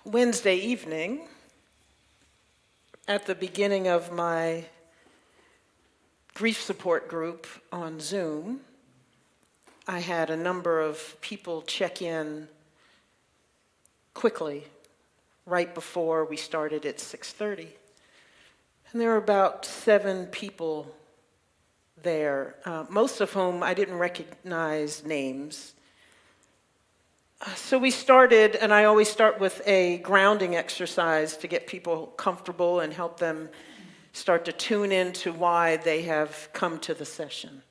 Wednesday evening, at the beginning of my grief support group on Zoom, I had a number of people check in quickly right before we started at 6:30. And there were about 7 people there, most of whom I didn't recognize names. So we started, and I always start with a grounding exercise to get people comfortable and help them start to tune into why they have come to the session.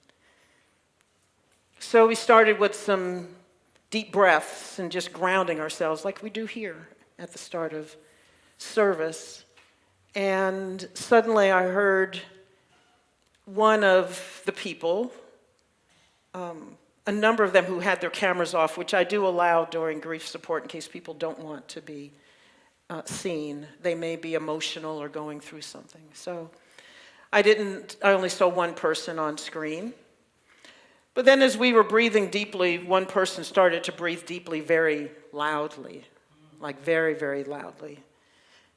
So we started with some deep breaths and just grounding ourselves like we do here at the start of service. And suddenly I heard one of the people, a number of them who had their cameras off, which I do allow during grief support in case people don't want to be seen. They may be emotional or going through something. So I only saw one person on screen. But then as we were breathing deeply, one person started to breathe deeply very loudly, like very, very loudly.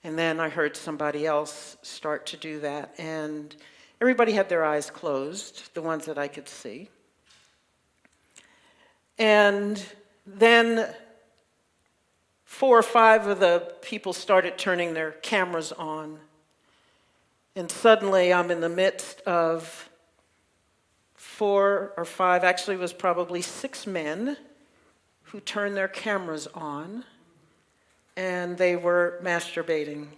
And then I heard somebody else start to do that. And everybody had their eyes closed, the ones that I could see. And then 4 or 5 of the people started turning their cameras on. And suddenly I'm in the midst of 4 or 5, actually it was probably 6 men who turned their cameras on, and they were masturbating.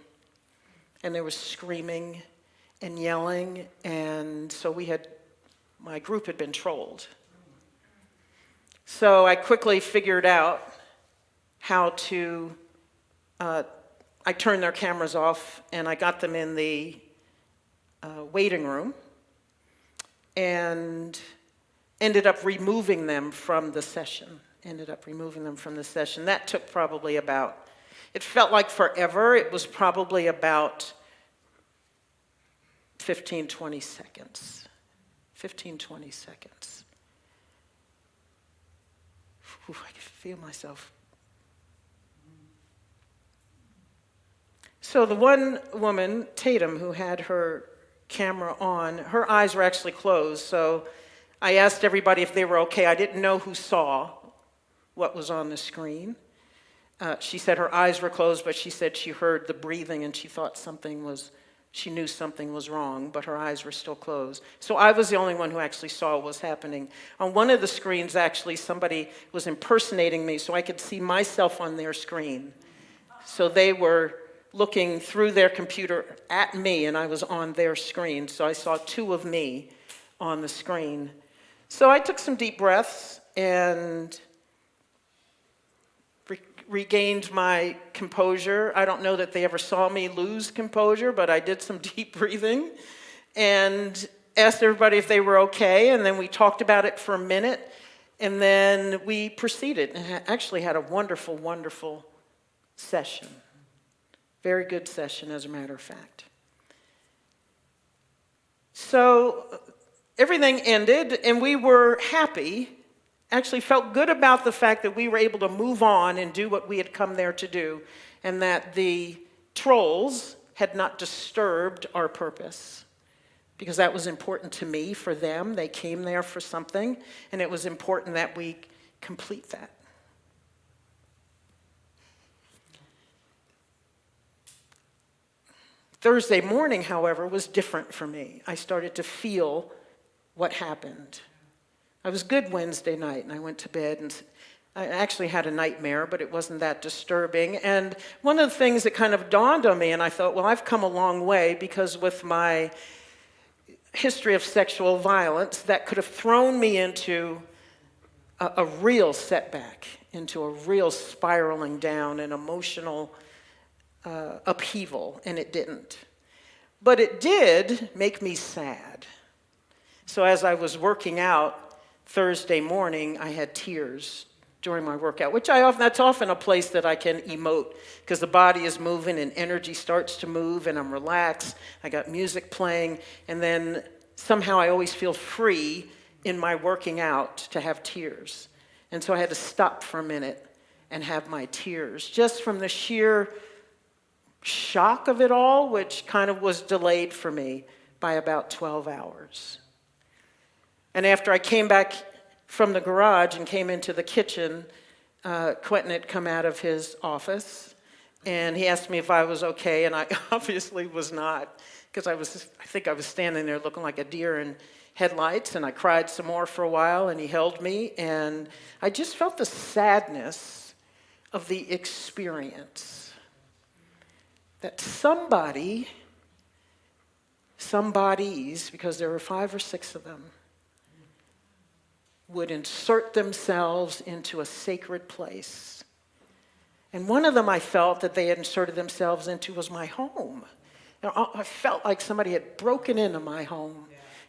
And they were screaming and yelling, and so my group had been trolled. So I quickly figured out how to, I turned their cameras off and I got them in the waiting room and ended up removing them from the session. That took probably it felt like forever. It was probably about 15, 20 seconds. 15, 20 seconds. Ooh, I can feel myself. So the one woman, Tatum, who had her camera on, her eyes were actually closed. So I asked everybody if they were okay. I didn't know who saw what was on the screen. She said her eyes were closed, but she said she heard the breathing and she knew something was wrong, but her eyes were still closed. So I was the only one who actually saw what was happening. On one of the screens, actually, somebody was impersonating me, so I could see myself on their screen. So they were looking through their computer at me, and I was on their screen. So I saw 2 of me on the screen. So I took some deep breaths and regained my composure. I don't know that they ever saw me lose composure, but I did some deep breathing and asked everybody if they were okay, and then we talked about it for a minute, and then we proceeded and actually had a wonderful, wonderful session. Very good session, as a matter of fact. So everything ended, and we were happy. Actually felt good about the fact that we were able to move on and do what we had come there to do, and that the trolls had not disturbed our purpose, because that was important to me. For them, they came there for something, and it was important that we complete that. Thursday morning, however, was different for me. I started to feel what happened. I was good Wednesday night, and I went to bed, and I actually had a nightmare, but it wasn't that disturbing. And one of the things that kind of dawned on me, and I thought, well, I've come a long way, because with my history of sexual violence, that could have thrown me into a real setback, into a real spiraling down, an emotional upheaval, and it didn't. But it did make me sad. So as I was working out Thursday morning, I had tears during my workout, that's often a place that I can emote, because the body is moving and energy starts to move and I'm relaxed. I got music playing, and then somehow I always feel free in my working out to have tears. And so I had to stop for a minute and have my tears, just from the sheer shock of it all, which kind of was delayed for me by about 12 hours. And after I came back from the garage and came into the kitchen, Quentin had come out of his office, and he asked me if I was okay, and I obviously was not, because I think I was standing there looking like a deer in headlights, and I cried some more for a while, and he held me, and I just felt the sadness of the experience. That somebodies, because there were 5 or 6 of them, would insert themselves into a sacred place. And one of them I felt that they had inserted themselves into was my home. Now, I felt like somebody had broken into my home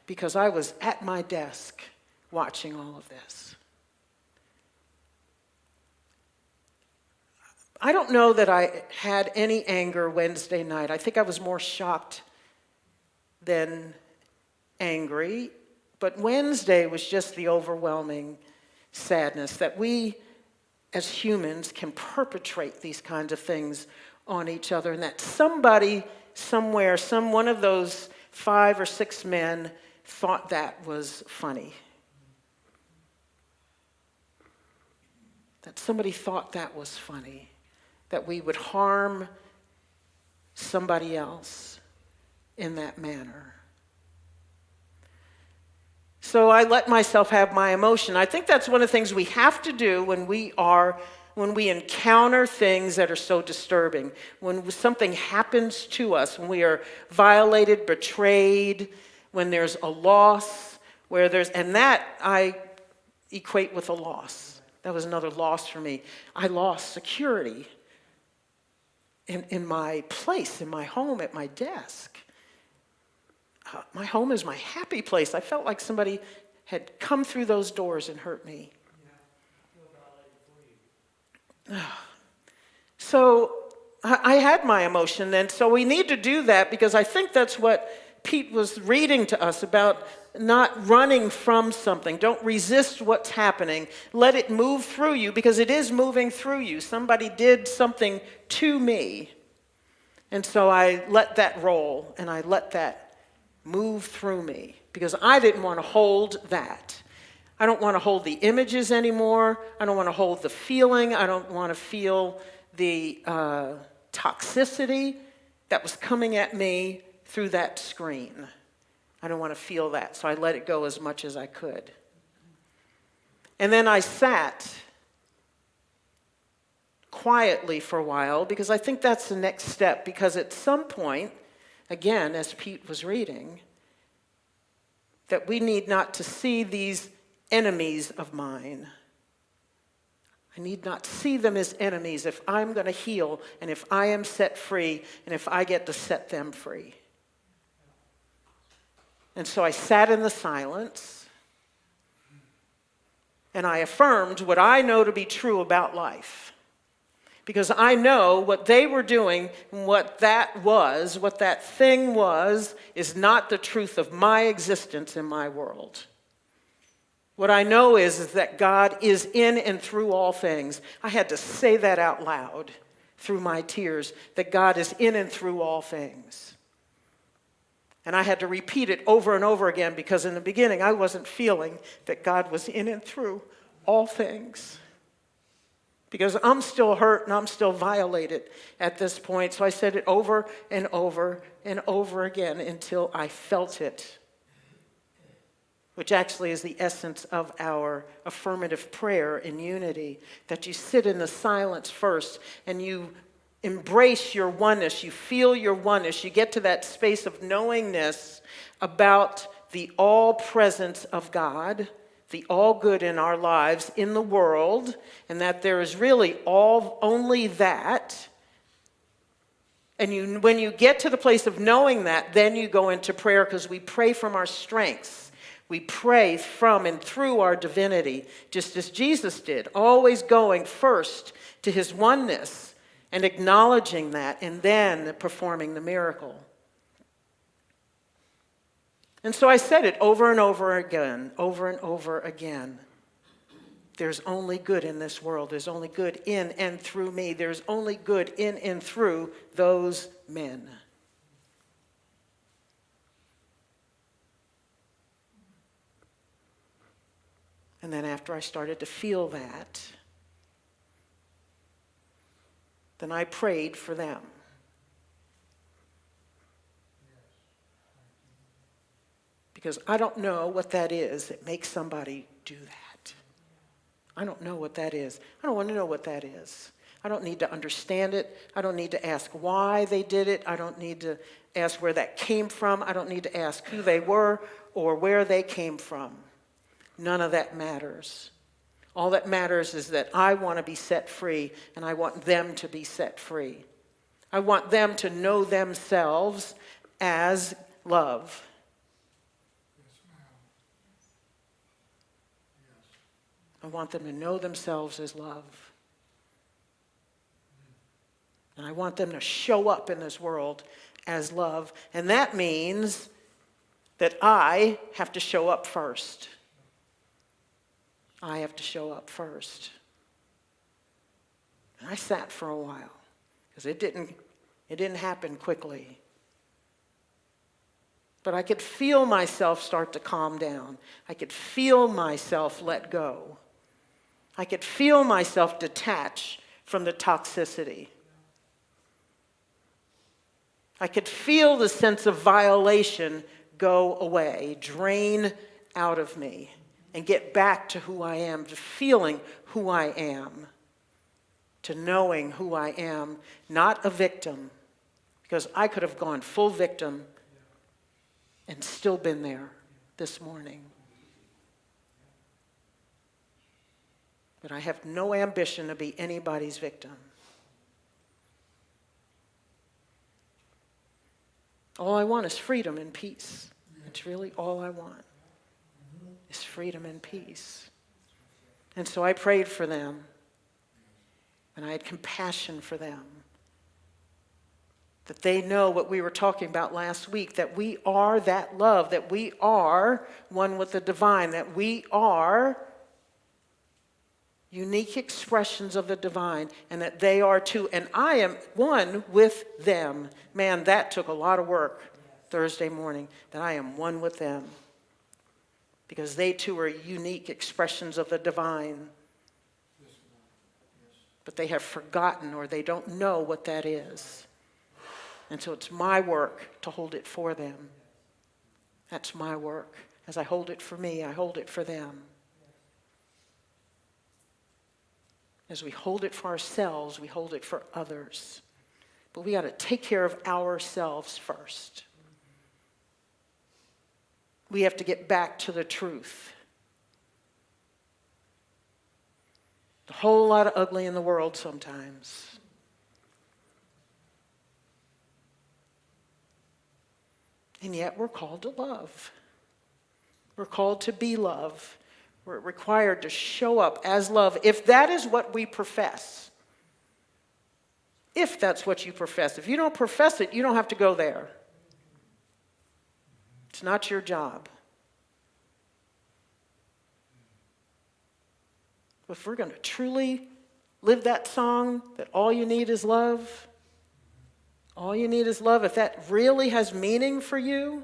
because I was at my desk watching all of this. I don't know that I had any anger Wednesday night. I think I was more shocked than angry. But Wednesday was just the overwhelming sadness that we as humans can perpetrate these kinds of things on each other, and that somebody somewhere, one of those 5 or 6 men thought that was funny. That somebody thought that was funny, that we would harm somebody else in that manner. So I let myself have my emotion. I think that's one of the things we have to do when we encounter things that are so disturbing. When something happens to us, when we are violated, betrayed, when there's a loss, and that I equate with a loss. That was another loss for me. I lost security in my place, in my home, at my desk. My home is my happy place. I felt like somebody had come through those doors and hurt me. So I had my emotion then. So we need to do that, because I think that's what Pete was reading to us about, not running from something. Don't resist what's happening. Let it move through you, because it is moving through you. Somebody did something to me. And so I let that roll, and I let that move through me, because I didn't want to hold that. I don't want to hold the images anymore. I don't want to hold the feeling. I don't want to feel the toxicity that was coming at me through that screen. I don't want to feel that, so I let it go as much as I could. And then I sat quietly for a while, because I think that's the next step, because at some point, again, as Pete was reading, that we need not to see these enemies of mine. I need not see them as enemies if I'm going to heal, and if I am set free, and if I get to set them free. And so I sat in the silence, and I affirmed what I know to be true about life. Because I know what they were doing, what that thing was, is not the truth of my existence in my world. What I know is that God is in and through all things. I had to say that out loud through my tears, that God is in and through all things. And I had to repeat it over and over again, because in the beginning I wasn't feeling that God was in and through all things. Because I'm still hurt and I'm still violated at this point. So I said it over and over and over again until I felt it, which actually is the essence of our affirmative prayer in unity, that you sit in the silence first and you embrace your oneness, you feel your oneness, you get to that space of knowingness about the all presence of God, the all good in our lives, in the world, and that there is really only that. And when you get to the place of knowing that, then you go into prayer, because we pray from our strengths. We pray from and through our divinity, just as Jesus did, always going first to his oneness and acknowledging that, and then performing the miracle. And so I said it over and over again, there's only good in this world. There's only good in and through me. There's only good in and through those men. And then after I started to feel that, then I prayed for them. Because I don't know what that is that makes somebody do that. I don't know what that is. I don't want to know what that is. I don't need to understand it. I don't need to ask why they did it. I don't need to ask where that came from. I don't need to ask who they were or where they came from. None of that matters. All that matters is that I want to be set free, and I want them to be set free. I want them to know themselves as love. I want them to know themselves as love. And I want them to show up in this world as love. And that means that I have to show up first. I have to show up first. And I sat for a while because it didn't happen quickly. But I could feel myself start to calm down. I could feel myself let go. I could feel myself detach from the toxicity. I could feel the sense of violation go away, drain out of me, and get back to who I am, to feeling who I am, to knowing who I am, not a victim, because I could have gone full victim and still been there this morning. But I have no ambition to be anybody's victim. All I want is freedom and peace. It's really all I want is freedom and peace. And so I prayed for them, and I had compassion for them. That they know what we were talking about last week, that we are that love, that we are one with the divine, that we are unique expressions of the divine, and that they are too. And I am one with them. Man, that took a lot of work Thursday morning, that I am one with them. Because they too are unique expressions of the divine. But they have forgotten, or they don't know what that is. And so it's my work to hold it for them. That's my work. As I hold it for me, I hold it for them. As we hold it for ourselves, we hold it for others. But we got to take care of ourselves first. We have to get back to the truth. A whole lot of ugly in the world sometimes. And yet we're called to love. We're called to be love. We're required to show up as love. If that is what we profess, if that's what you profess, if you don't profess it, you don't have to go there. It's not your job. If we're going to truly live that song, that all you need is love, all you need is love, if that really has meaning for you,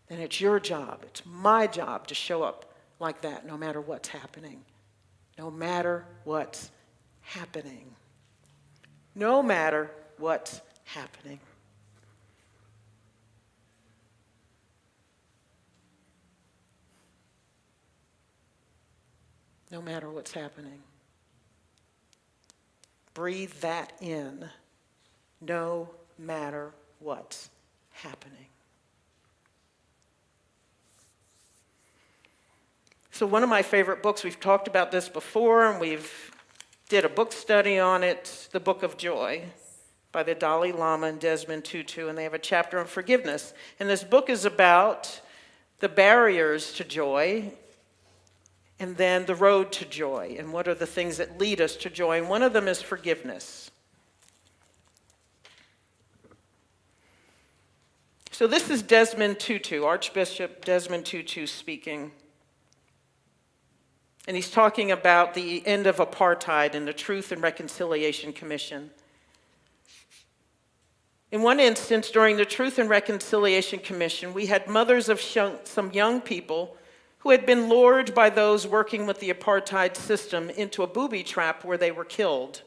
then it's your job, it's my job to show up like that no matter what's happening. No matter what's happening. No matter what's happening. No matter what's happening. Breathe that in. No matter what's happening. So one of my favorite books, we've talked about this before, and we've did a book study on it, The Book of Joy, by the Dalai Lama and Desmond Tutu, and they have a chapter on forgiveness. And this book is about the barriers to joy, and then the road to joy, and what are the things that lead us to joy. And one of them is forgiveness. So this is Desmond Tutu, Archbishop Desmond Tutu speaking. And he's talking about the end of apartheid and the Truth and Reconciliation Commission. In one instance, during the Truth and Reconciliation Commission, we had mothers of some young people who had been lured by those working with the apartheid system into a booby trap where they were killed.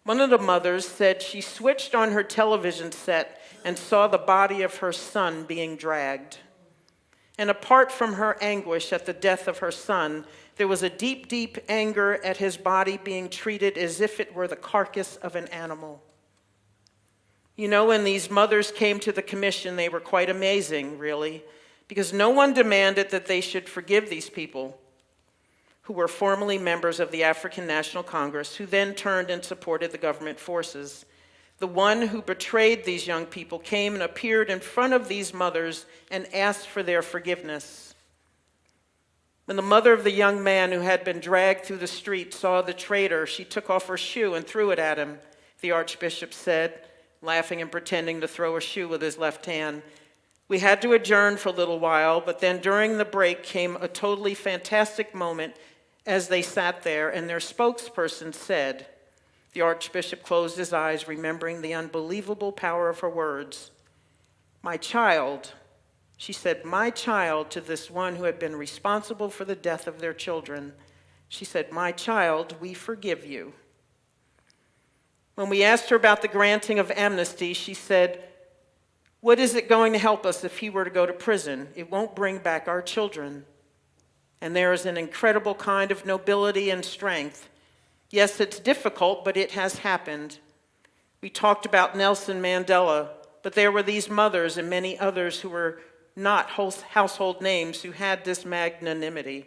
One of the mothers said she switched on her television set and saw the body of her son being dragged. And apart from her anguish at the death of her son, there was a deep, deep anger at his body being treated as if it were the carcass of an animal. You know, when these mothers came to the commission, they were quite amazing, really, because no one demanded that they should forgive these people who were formerly members of the African National Congress, who then turned and supported the government forces. The one who betrayed these young people came and appeared in front of these mothers and asked for their forgiveness. When the mother of the young man who had been dragged through the street saw the traitor, she took off her shoe and threw it at him, the Archbishop said, laughing and pretending to throw a shoe with his left hand. We had to adjourn for a little while, but then during the break came a totally fantastic moment as they sat there, and their spokesperson said, the Archbishop closed his eyes, remembering the unbelievable power of her words. My child, she said, my child, to this one who had been responsible for the death of their children. She said, my child, we forgive you. When we asked her about the granting of amnesty, she said, what is it going to help us if he were to go to prison? It won't bring back our children. And there is an incredible kind of nobility and strength. Yes, it's difficult, but it has happened. We talked about Nelson Mandela, but there were these mothers and many others who were not household names who had this magnanimity.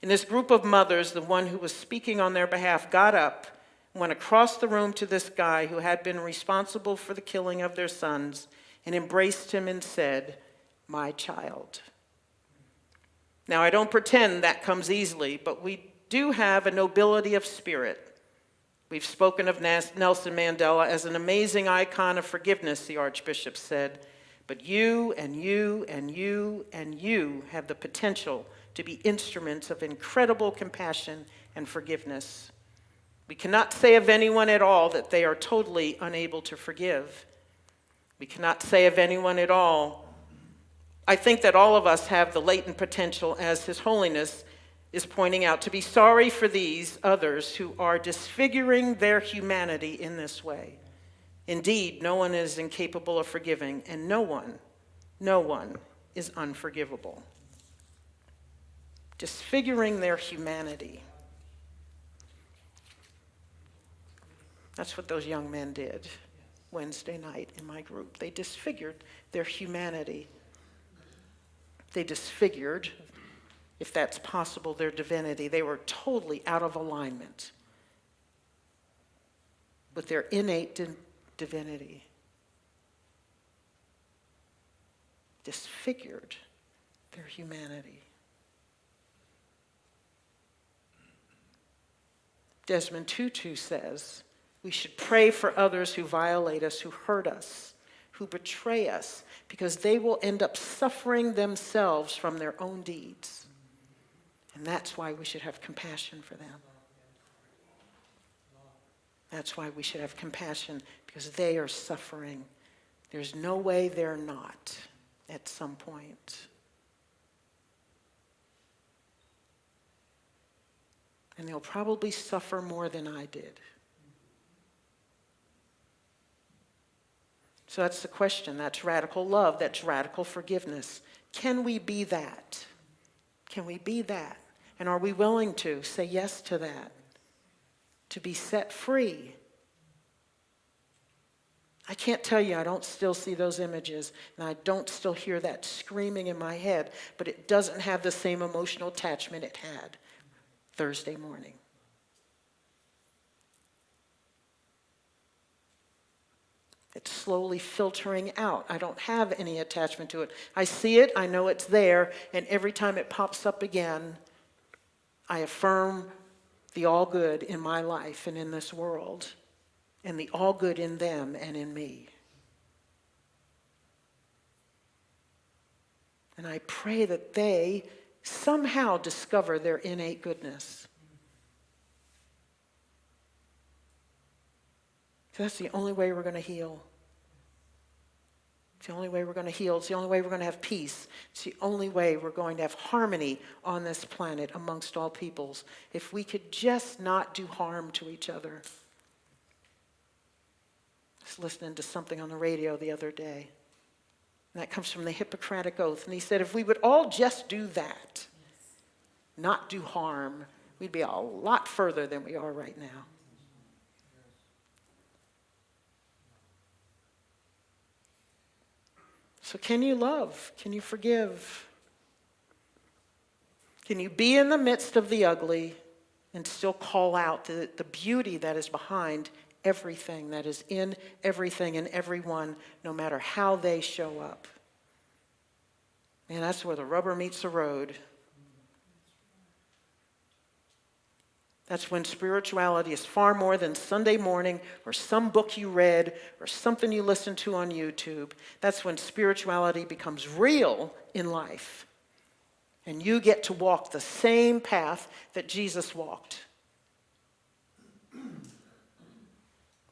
In this group of mothers, the one who was speaking on their behalf got up, went across the room to this guy who had been responsible for the killing of their sons, and embraced him and said, my child. Now, I don't pretend that comes easily, but we do have a nobility of spirit. We've spoken of Nelson Mandela as an amazing icon of forgiveness, the Archbishop said, but you and you and you and you have the potential to be instruments of incredible compassion and forgiveness. We cannot say of anyone at all that they are totally unable to forgive. We cannot say of anyone at all. I think that all of us have the latent potential, as His Holiness is pointing out, to be sorry for these others who are disfiguring their humanity in this way. Indeed, no one is incapable of forgiving, and no one is unforgivable. Disfiguring their humanity. That's what those young men did Wednesday night in my group. They disfigured their humanity. They disfigured, if that's possible, their divinity. They were totally out of alignment with their innate divinity. Disfigured their humanity. Desmond Tutu says, we should pray for others who violate us, who hurt us, who betray us, because they will end up suffering themselves from their own deeds. And that's why we should have compassion for them. That's why we should have compassion, because they are suffering. There's no way they're not at some point. And they'll probably suffer more than I did. So that's the question. That's radical love. That's radical forgiveness. Can we be that? Can we be that? And are we willing to say yes to that? To be set free? I can't tell you I don't still see those images, and I don't still hear that screaming in my head, but it doesn't have the same emotional attachment it had Thursday morning. It's slowly filtering out. I don't have any attachment to it. I see it, I know it's there, and every time it pops up again, I affirm the all good in my life and in this world, and the all good in them and in me. And I pray that they somehow discover their innate goodness. So that's the only way we're going to heal. It's the only way we're going to heal. It's the only way we're going to have peace. It's the only way we're going to have harmony on this planet amongst all peoples. If we could just not do harm to each other. I was listening to something on the radio the other day. And that comes from the Hippocratic Oath. And he said, if we would all just do that, not do harm, we'd be a lot further than we are right now. So can you love? Can you forgive? Can you be in the midst of the ugly and still call out the beauty that is behind everything, that is in everything and everyone, no matter how they show up? And that's where the rubber meets the road. That's when spirituality is far more than Sunday morning or some book you read or something you listened to on YouTube. That's when spirituality becomes real in life. And you get to walk the same path that Jesus walked. When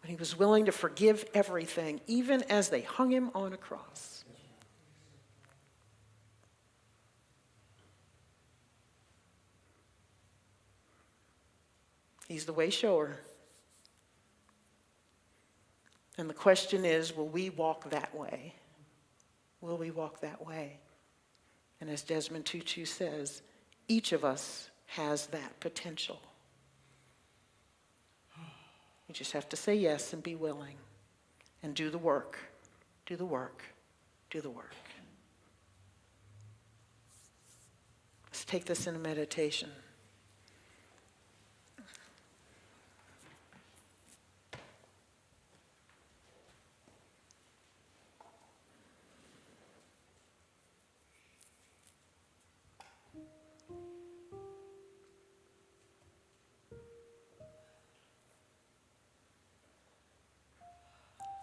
he was willing to forgive everything, even as they hung him on a cross. He's the way shower. And the question is, will we walk that way? Will we walk that way? And as Desmond Tutu says, each of us has that potential. You just have to say yes and be willing and do the work, do the work, do the work. Let's take this in a meditation.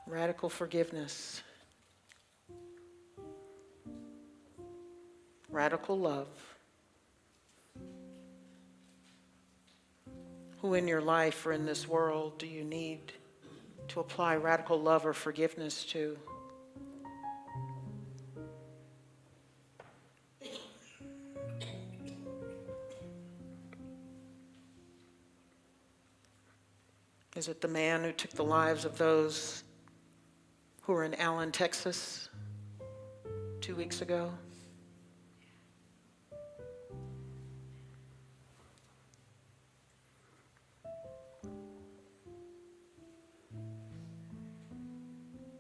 Radical forgiveness. Radical love. Who in your life or in this world do you need to apply radical love or forgiveness to? Is it the man who took the lives of those who were in Allen, Texas 2 weeks ago?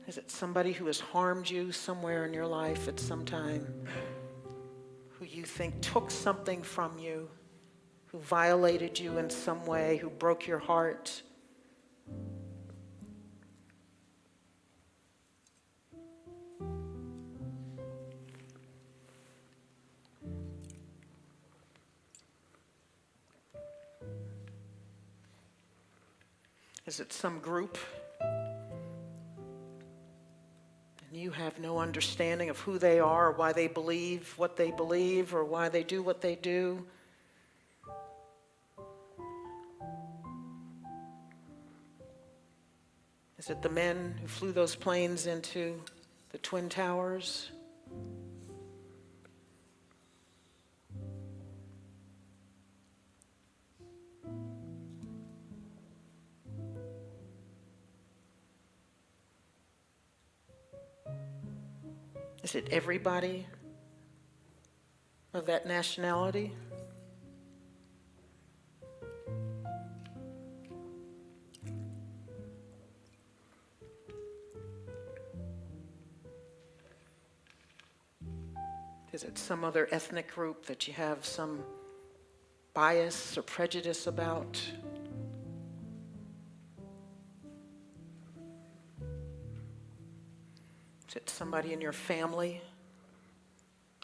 Is it somebody who has harmed you somewhere in your life at some time, who you think took something from you, who violated you in some way, who broke your heart? Is it some group and you have no understanding of who they are, or why they believe what they believe, or why they do what they do? Is it the men who flew those planes into the Twin Towers? Is it everybody of that nationality? Is it some other ethnic group that you have some bias or prejudice about? Is it somebody in your family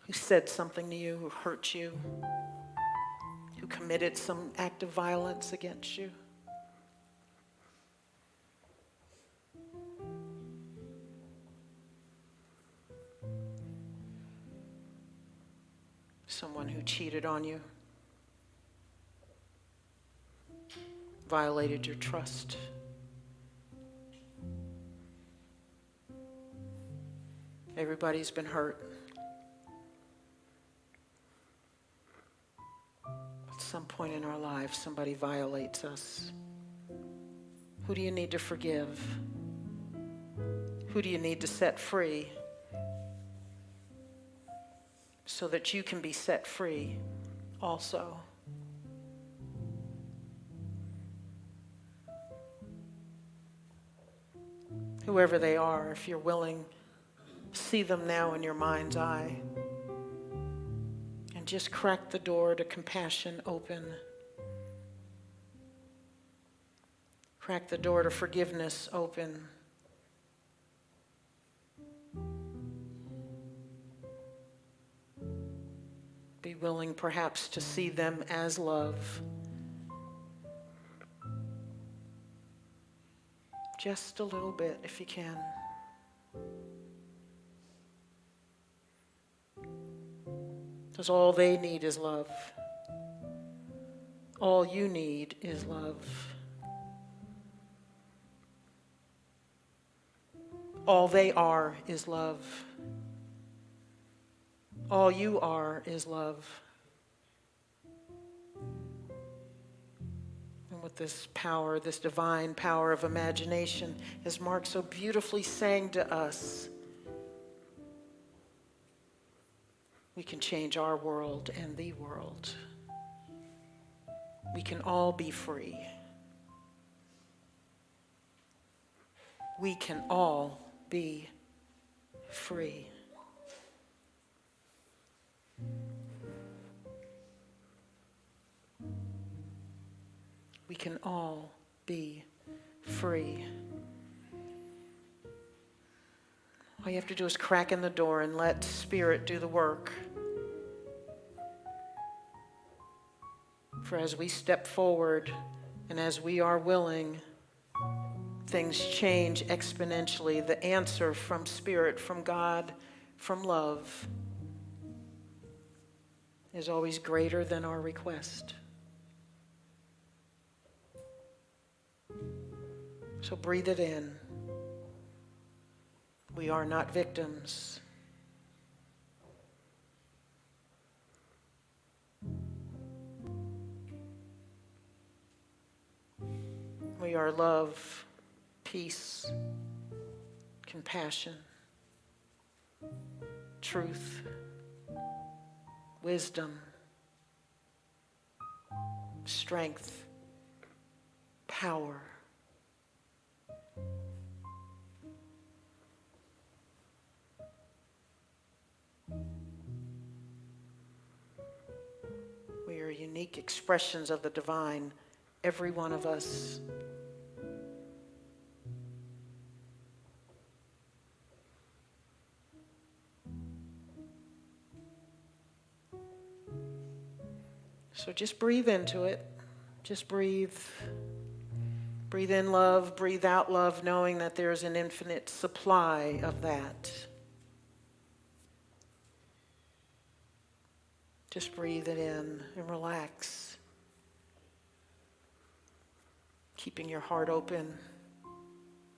who said something to you, who hurt you, who committed some act of violence against you? someone who cheated on you, violated your trust. Everybody's been hurt. At some point in our lives, somebody violates us. Who do you need to forgive? Who do you need to set free so that you can be set free also? Whoever they are, if you're willing, see them now in your mind's eye and just crack the door to compassion open. Crack the door to forgiveness open. Be willing perhaps to see them as love. Just a little bit if you can. Because all they need is love. All you need is love. All they are is love. All you are is love. And with this power, this divine power of imagination, as Mark so beautifully sang to us, we can change our world and the world. We can all be free. We can all be free. We can all be free. All you have to do is crack in the door and let Spirit do the work. For as we step forward and as we are willing, things change exponentially. The answer from Spirit, from God, from love is always greater than our request. So breathe it in. We are not victims. We are love, peace, compassion, truth, wisdom, strength, power. We are unique expressions of the divine, every one of us. So just breathe into it. Just breathe. Breathe in love, breathe out love, knowing that there's an infinite supply of that. Just breathe it in and relax. Keeping your heart open,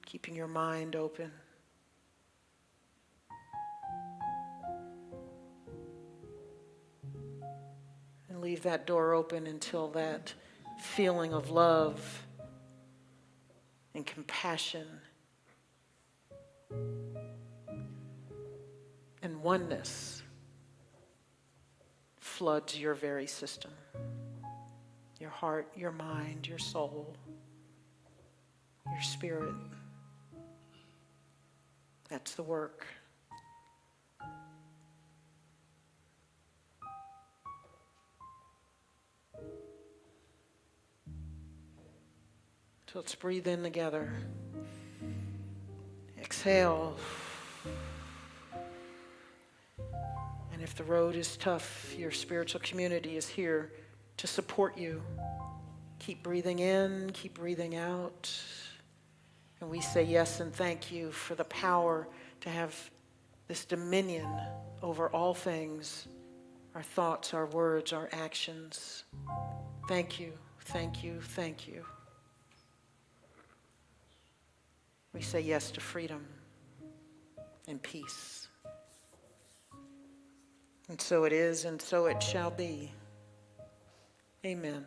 keeping your mind open. And leave that door open until that feeling of love and compassion and oneness floods your very system. Your heart, your mind, your soul, your spirit. That's the work. So let's breathe in together. Exhale. And if the road is tough, your spiritual community is here to support you. Keep breathing in, keep breathing out. And we say yes and thank you for the power to have this dominion over all things our thoughts, our words, our actions. Thank you, thank you, thank you. We say yes to freedom and peace. And so it is, and so it shall be. Amen.